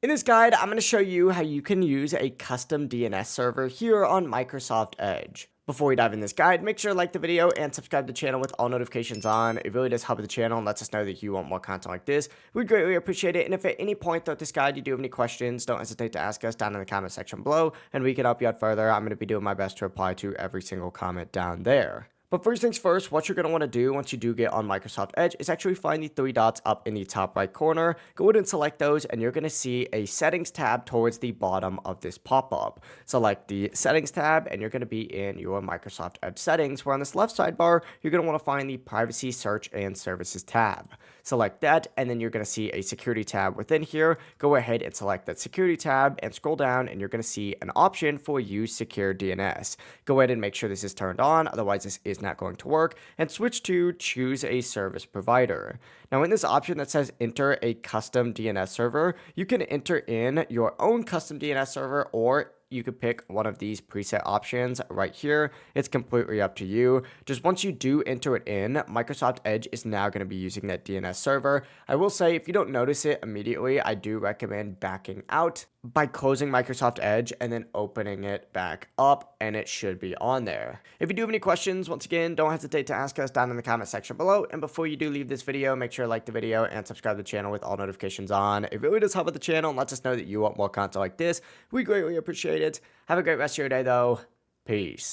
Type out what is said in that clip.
In this guide, I'm going to show you how you can use a custom DNS server here on Microsoft Edge. Before we dive in this guide, make sure to like the video and subscribe to the channel with all notifications on. It really does help the channel and lets us know that you want more content like this. We'd greatly appreciate it. And if at any point throughout this guide you do have any questions, don't hesitate to ask us down in the comment section below, and we can help you out further. I'm going to be doing my best to reply to every single comment down there. But first things first, what you're going to want to do once you do get on Microsoft Edge is actually find the three dots up in the top right corner. Go ahead and select those, and you're going to see a settings tab towards the bottom of this pop-up. Select the settings tab, and you're going to be in your Microsoft Edge settings, where on this left sidebar, you're going to want to find the privacy, search, and services tab. Select that, and then you're going to see a security tab within here. Go ahead and select that security tab and scroll down, and you're going to see an option for Use Secure DNS. Go ahead and make sure this is turned on, otherwise this is not going to work, and switch to choose a service provider. Now in this option that says enter a custom DNS server, you can enter in your own custom DNS server, or you could pick one of these preset options right here. It's completely up to you. Just once you do enter it in, Microsoft Edge is now going to be using that DNS server. I will say, if you don't notice it immediately, I do recommend backing out by closing Microsoft Edge and then opening it back up, and it should be on there. If you do have any questions, once again, don't hesitate to ask us down in the comment section below. And before you do leave this video, make sure to like the video and subscribe to the channel with all notifications on. It really does help with the channel and lets us know that you want more content like this. We greatly appreciate it. Have a great rest of your day, though. Peace.